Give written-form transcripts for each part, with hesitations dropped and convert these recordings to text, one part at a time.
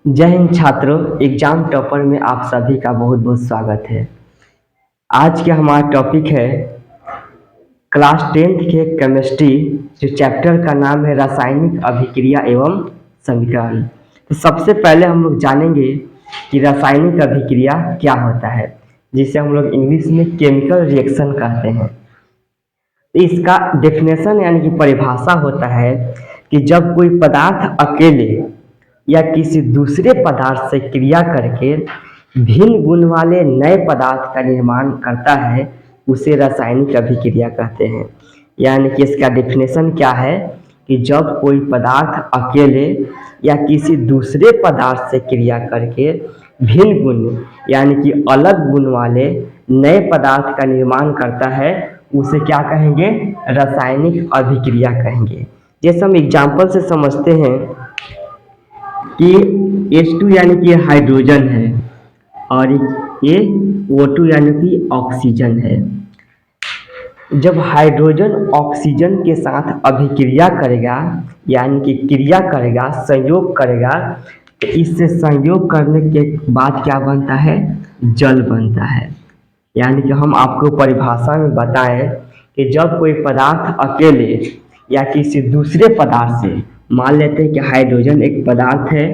जय हिंद छात्रों। Exam topper में आप सभी का बहुत बहुत स्वागत है। आज के हमारा टॉपिक है क्लास 10th के केमिस्ट्री, जो चैप्टर का नाम है रासायनिक अभिक्रिया एवं समीकरण। तो सबसे पहले हम लोग जानेंगे कि रासायनिक अभिक्रिया क्या होता है, जिसे हम लोग इंग्लिश में केमिकल रिएक्शन कहते हैं। तो इसका डेफिनेशन यानी कि परिभाषा होता है कि जब कोई पदार्थ अकेले या किसी दूसरे पदार्थ से क्रिया करके भिन्न गुण वाले नए पदार्थ का निर्माण करता है, उसे रासायनिक अभिक्रिया कहते हैं। यानी कि इसका डेफिनेशन क्या है कि जब कोई पदार्थ अकेले या किसी दूसरे पदार्थ से क्रिया करके भिन्न गुण यानी कि अलग गुण वाले नए पदार्थ का निर्माण करता है, उसे क्या कहेंगे? रासायनिक अभिक्रिया कहेंगे। जैसे हम एग्जाम्पल से समझते हैं कि H2 यानी कि हाइड्रोजन है और ये O2 यानी कि ऑक्सीजन है। जब हाइड्रोजन ऑक्सीजन के साथ अभिक्रिया करेगा यानी कि क्रिया करेगा, संयोग करेगा, तो इससे संयोग करने के बाद क्या बनता है? जल बनता है। यानी कि हम आपको परिभाषा में बताएं कि जब कोई पदार्थ अकेले या किसी दूसरे पदार्थ से, मान लेते हैं कि हाइड्रोजन एक पदार्थ है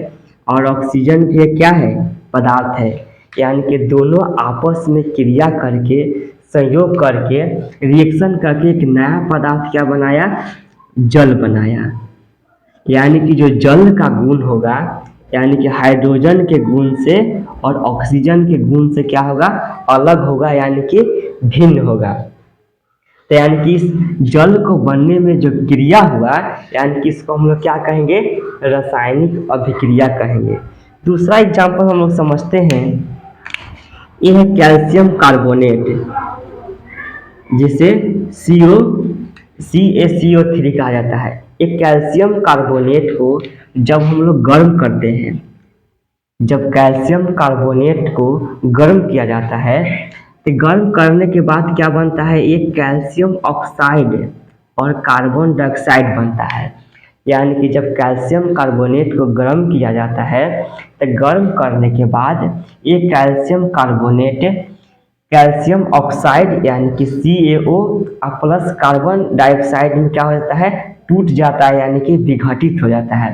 और ऑक्सीजन भी क्या है? पदार्थ है। यानी कि दोनों आपस में क्रिया करके, संयोग करके, रिएक्शन करके एक नया पदार्थ क्या बनाया? जल बनाया। यानी कि जो जल का गुण होगा, यानी कि हाइड्रोजन के गुण से और ऑक्सीजन के गुण से क्या होगा? अलग होगा, यानी कि भिन्न होगा। तो यानी कि इस जल को बनने में जो क्रिया हुआ, यानी कि इसको हम लोग क्या कहेंगे? रासायनिक अभिक्रिया कहेंगे। दूसरा एग्जाम्पल हम लोग समझते हैं, यह है कैल्शियम कार्बोनेट, जिसे CaCO3 कहा जाता है। एक कैल्शियम कार्बोनेट को जब हम लोग गर्म करते हैं, जब कैल्शियम कार्बोनेट को गर्म किया जाता है, तो गर्म करने के बाद क्या बनता है? एक कैल्शियम ऑक्साइड और कार्बन डाइऑक्साइड बनता है। यानी कि जब कैल्शियम कार्बोनेट को गर्म किया जाता है, तो गर्म करने के बाद ये कैल्शियम कार्बोनेट कैल्शियम ऑक्साइड यानी कि CaO प्लस कार्बन डाइऑक्साइड में क्या हो जाता है? टूट जाता है, यानी कि विघटित हो जाता है।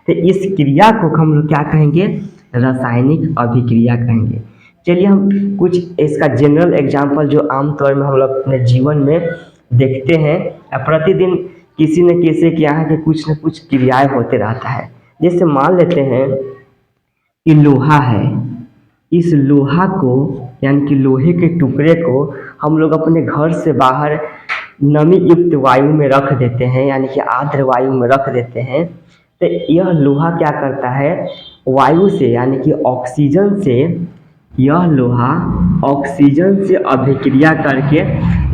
तो इस क्रिया को हम लोग क्या कहेंगे? रासायनिक अभिक्रिया कहेंगे। चलिए हम कुछ इसका जनरल एग्जांपल जो आमतौर में हम लोग अपने जीवन में देखते हैं, प्रतिदिन किसी न किसी के यहाँ के कुछ न कुछ क्रियाएं होते रहता है। जैसे मान लेते हैं कि लोहा है, इस लोहा को यानी कि लोहे के टुकड़े को हम लोग अपने घर से बाहर नमी युक्त वायु में रख देते हैं, यानी कि आर्द्र वायु में रख देते हैं। तो यह लोहा क्या करता है? वायु से यानी कि ऑक्सीजन से, यह लोहा ऑक्सीजन से अभिक्रिया करके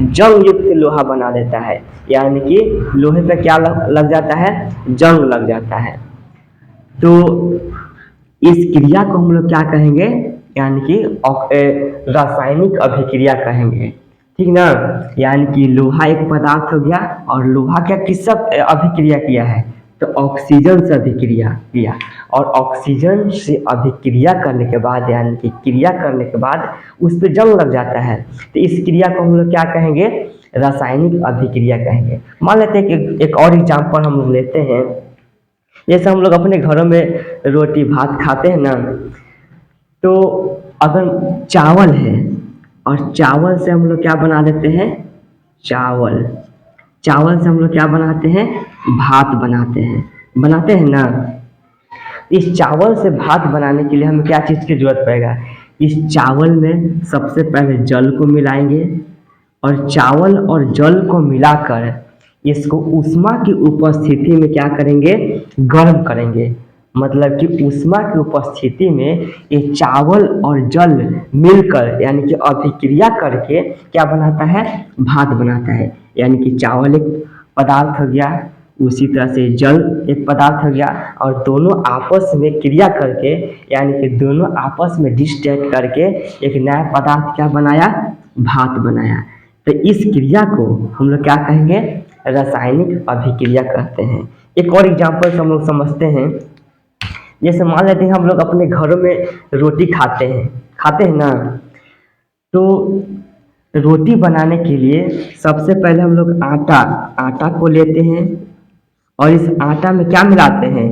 जंग युक्त लोहा बना देता है। यानी कि लोहे पे क्या लग जाता है? जंग लग जाता है। तो इस क्रिया को हम लोग क्या कहेंगे? यानी कि रासायनिक अभिक्रिया कहेंगे। ठीक ना? यानी कि लोहा एक पदार्थ हो गया और लोहा क्या किससे अभिक्रिया किया है? तो ऑक्सीजन से अभिक्रिया किया, और ऑक्सीजन से अभिक्रिया करने के बाद यानी कि क्रिया करने के बाद उस पर जंग लग जाता है। तो इस क्रिया को हम लोग क्या कहेंगे? रासायनिक अभिक्रिया कहेंगे। मान लेते हैं कि एक और एग्जाम्पल हम लोग लेते हैं। जैसे हम लोग अपने घरों में रोटी भात खाते हैं ना, तो अगर चावल है और चावल से हम लोग क्या बना देते हैं? चावल से हम लोग क्या बनाते हैं? भात बनाते हैं ना। इस चावल से भात बनाने के लिए हमें क्या चीज़ की जरूरत पड़ेगा? इस चावल में सबसे पहले जल को मिलाएंगे और चावल और जल को मिलाकर इसको ऊष्मा की उपस्थिति में क्या करेंगे? गर्म करेंगे। मतलब कि ऊष्मा की उपस्थिति में ये चावल और जल मिलकर यानी कि अभिक्रिया करके क्या बनाता है? भात बनाता है। यानी कि चावल एक पदार्थ हो गया, उसी तरह से जल एक पदार्थ हो गया, और दोनों आपस में क्रिया करके यानी कि दोनों आपस में डिस्ट्रैक्ट करके एक नया पदार्थ क्या बनाया? भात बनाया। तो इस क्रिया को हम लोग क्या कहेंगे? रासायनिक अभिक्रिया कहते हैं। एक और एग्जाम्पल हम लोग समझते हैं। जैसे मान लेते हैं हम लोग अपने घरों में रोटी खाते हैं ना, तो रोटी बनाने के लिए सबसे पहले हम लोग आटा को लेते हैं और इस आटा में क्या मिलाते हैं,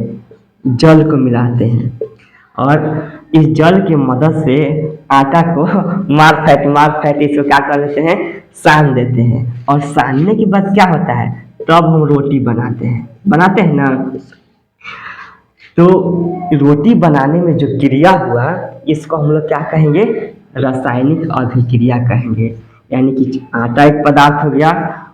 जल को मिलाते हैं, और इस जल की मदद से आटा को मार फैट इसको क्या कर देते हैं, सान देते हैं, और सानने के बाद क्या होता है, तब हम रोटी बनाते हैं ना। तो रोटी बनाने में जो क्रिया हुआ इसको हम लोग क्या कहेंगे, रासायनिक अभिक्रिया कहेंगे। यानी कि आटा एक पदार्थ हो गया,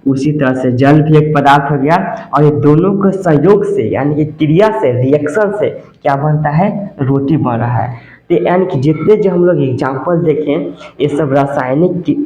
उसी तरह से जल भी एक पदार्थ हो गया, और ये दोनों के संयोग से यानी कि क्रिया से, रिएक्शन से क्या बनता है, रोटी बन रहा है। तो यानी कि जितने जो हम लोग एग्जाम्पल देखें ये सब रासायनिक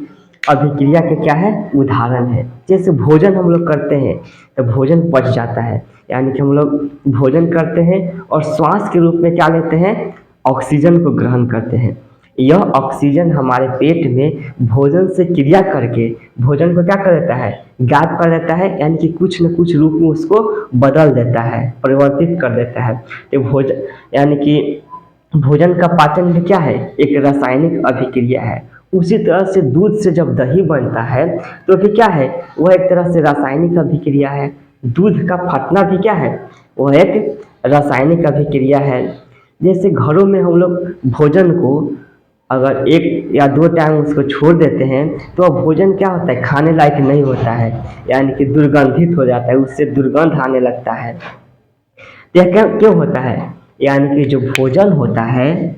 अभिक्रिया के क्या है, उदाहरण है। जैसे भोजन हम लोग करते हैं तो भोजन पच जाता है, यानी कि हम लोग भोजन करते हैं और श्वास के रूप में क्या लेते हैं, ऑक्सीजन को ग्रहण करते हैं। यह ऑक्सीजन हमारे पेट में भोजन से क्रिया करके भोजन को क्या कर देता है, गायब कर देता है, यानी कि कुछ न कुछ रूप में उसको बदल देता है, परिवर्तित कर देता है। तो भोजन यानी कि भोजन का पाचन भी क्या है, एक रासायनिक अभिक्रिया है। उसी तरह से दूध से जब दही बनता है तो भी क्या है, वह एक तरह से रासायनिक अभिक्रिया है। दूध का फटना भी क्या है, वह एक रासायनिक अभिक्रिया है। जैसे घरों में हम लोग भोजन को अगर 1 या 2 टाइम उसको छोड़ देते हैं तो भोजन क्या होता है, खाने लायक नहीं होता है, यानी कि दुर्गंधित हो जाता है, उससे दुर्गंध आने लगता है। यह क्यों होता है, यानी कि जो भोजन होता है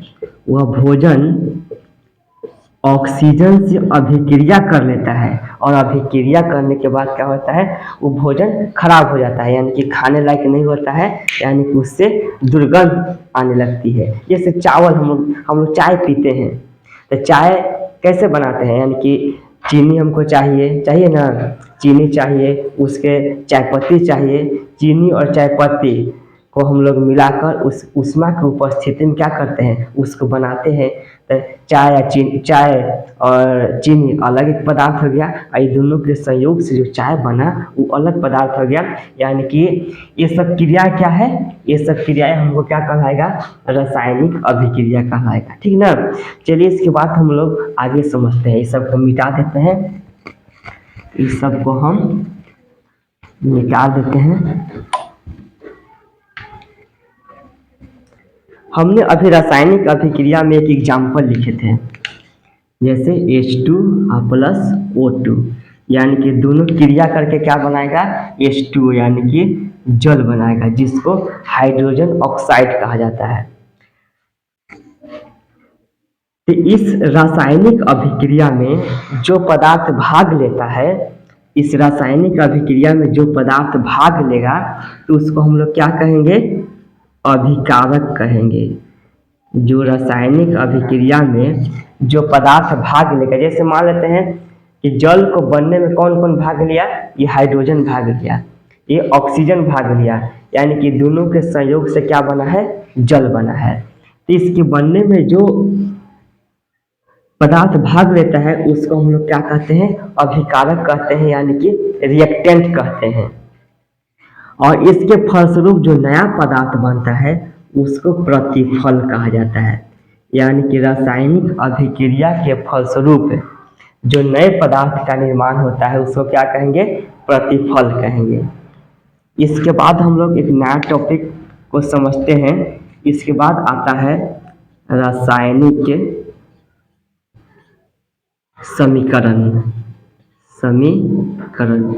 वह भोजन ऑक्सीजन से अभिक्रिया कर लेता है, और अभिक्रिया करने के बाद क्या होता है, वो भोजन खराब हो जाता है, यानी कि खाने लायक नहीं होता है, यानी कि उससे दुर्गंध आने लगती है। जैसे चावल हम लोग चाय पीते हैं, तो चाय कैसे बनाते हैं, यानी कि चीनी हमको चाहिए ना, चीनी चाहिए, उसके चाय पत्ती चाहिए, चीनी और चाय पत्ती को हम लोग मिलाकर उस ऊष्मा की उपस्थिति में क्या करते हैं, उसको बनाते हैं। तो चाय और चीनी अलग एक पदार्थ हो गया, और ये दोनों के संयोग से जो चाय बना वो अलग पदार्थ हो गया। यानी कि ये सब क्रिया क्या है, ये सब क्रियाएं हमको क्या कहलाएगा, रासायनिक अभिक्रिया कहलाएगा। ठीक ना। चलिए इसके बाद हम लोग आगे समझते हैं, इस सब को मिटा देते हैं, इस सब को हम मिटा देते हैं। हमने अभी रासायनिक अभिक्रिया में एक एग्जाम्पल लिखे थे, जैसे H2 प्लस O2, यानी कि दोनों क्रिया करके क्या बनाएगा, H2 यानी कि जल बनाएगा, जिसको हाइड्रोजन ऑक्साइड कहा जाता है। तो इस रासायनिक अभिक्रिया में जो पदार्थ भाग लेता है, इस रासायनिक अभिक्रिया में जो पदार्थ भाग लेगा तो उसको हम लोग क्या कहेंगे, अभिकारक कहेंगे। जो रासायनिक अभिक्रिया में जो पदार्थ भाग लेगा, जैसे मान लेते हैं कि जल को बनने में कौन कौन भाग लिया, ये हाइड्रोजन भाग लिया, ये ऑक्सीजन भाग लिया, यानी कि दोनों के संयोग से क्या बना है, जल बना है। तो इसके बनने में जो पदार्थ भाग लेता है उसको हम लोग क्या कहते हैं, अभिकारक कहते हैं, यानी कि रिएक्टेंट कहते हैं। और इसके फलस्वरूप जो नया पदार्थ बनता है उसको प्रतिफल कहा जाता है। यानी कि रासायनिक अभिक्रिया के फलस्वरूप जो नए पदार्थ का निर्माण होता है उसको क्या कहेंगे, प्रतिफल कहेंगे। इसके बाद हम लोग एक नया टॉपिक को समझते हैं। इसके बाद आता है रासायनिक समीकरण,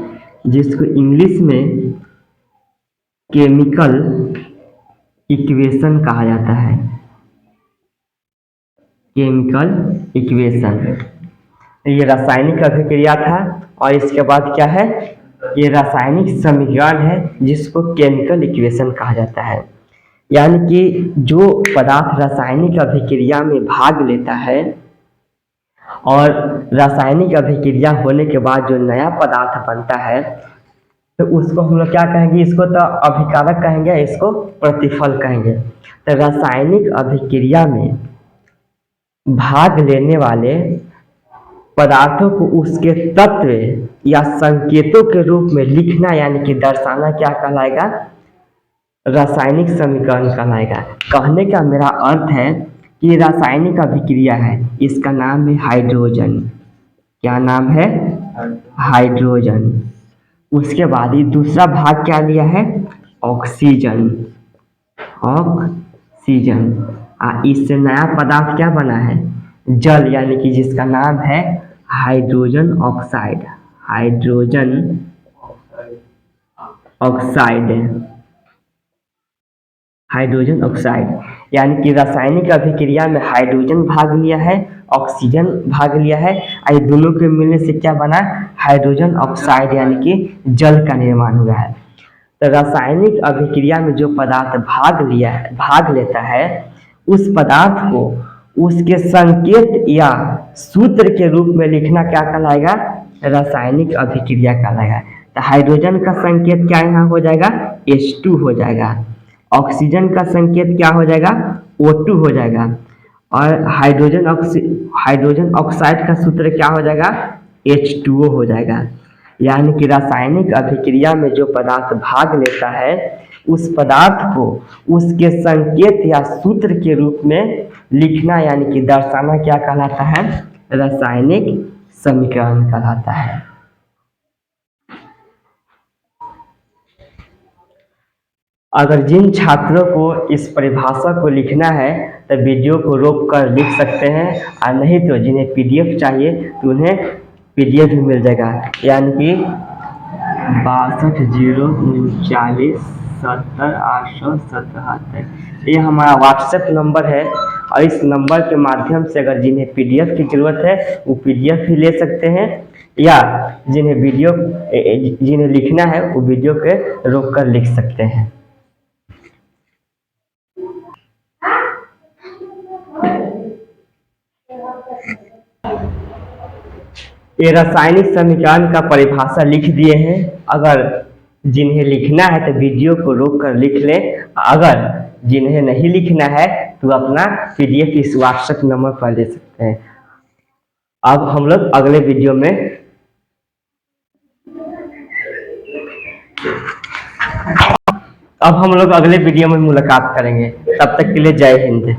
जिसको इंग्लिश में केमिकल इक्वेशन कहा जाता है। केमिकल इक्वेशन ये रासायनिक अभिक्रिया था, और इसके बाद क्या है, ये रासायनिक समीकरण है जिसको केमिकल इक्वेशन कहा जाता है। यानी कि जो पदार्थ रासायनिक अभिक्रिया में भाग लेता है और रासायनिक अभिक्रिया होने के बाद जो नया पदार्थ बनता है तो उसको हम लोग क्या कहेंगे, इसको तो अभिकारक कहेंगे, इसको प्रतिफल कहेंगे। तो रासायनिक अभिक्रिया में भाग लेने वाले पदार्थों को उसके तत्व या संकेतों के रूप में लिखना यानी कि दर्शाना क्या कहलाएगा, रासायनिक समीकरण कहलाएगा। कहने का मेरा अर्थ है कि रासायनिक अभिक्रिया है, इसका नाम है हाइड्रोजन। क्या नाम है? हाइड्रोजन। उसके बाद ही दूसरा भाग क्या लिया है? ऑक्सीजन। ऑक्सीजन। इससे नया पदार्थ क्या बना है? जल, यानी कि जिसका नाम है hydrogen oxide. Hydrogen oxide. Hydrogen oxide यानी कि रासायनिक अभिक्रिया में हाइड्रोजन भाग लिया है, ऑक्सीजन भाग लिया है, ये दोनों के मिलने से क्या बना? हाइड्रोजन ऑक्साइड, यानी कि जल का निर्माण हुआ है। तो रासायनिक अभिक्रिया में जो पदार्थ भाग लेता है, उस पदार्थ को उसके संकेत या सूत्र के रूप में लिखना क्या कहलाएगा? रासायनिक अभिक्रिया कहलाएगा। तो हाइड्रोजन का संकेत क्या यहाँ हो जाएगा? H2 हो जाएगा। ऑक्सीजन का संकेत क्या हो जाएगा? O2 हो जाएगा। और हाइड्रोजन ऑक्साइड का सूत्र क्या हो जाएगा? H2O हो जाएगा। यानी कि रासायनिक अभिक्रिया में जो पदार्थ भाग लेता है, उस पदार्थ को उसके संकेत या सूत्र के रूप में लिखना यानी कि दर्शाना क्या कहलाता है? रासायनिक समीकरण कहलाता है। अगर जिन छात्रों को इस परिभाषा को लिखना है तो वीडियो को रोक कर लिख सकते हैं, और नहीं तो जिन्हें पीडीएफ चाहिए तो उन्हें पीडीएफ भी मिल जाएगा। यानी कि 6209470877, ये हमारा व्हाट्सएप नंबर है। और इस नंबर के माध्यम से अगर जिन्हें पीडीएफ की ज़रूरत है वो पीडीएफ भी ले सकते हैं, या जिन्हें लिखना है वो वीडियो के रोक कर लिख सकते हैं। ये रासायनिक समीकरण का परिभाषा लिख दिए हैं। अगर जिन्हें लिखना है तो वीडियो को रोक कर लिख लें, अगर जिन्हें नहीं लिखना है तो अपना पीडीएफ इस व्हाट्सएप नंबर पर ले सकते हैं। अब हम लोग अगले वीडियो में मुलाकात करेंगे। तब तक के लिए जय हिंद।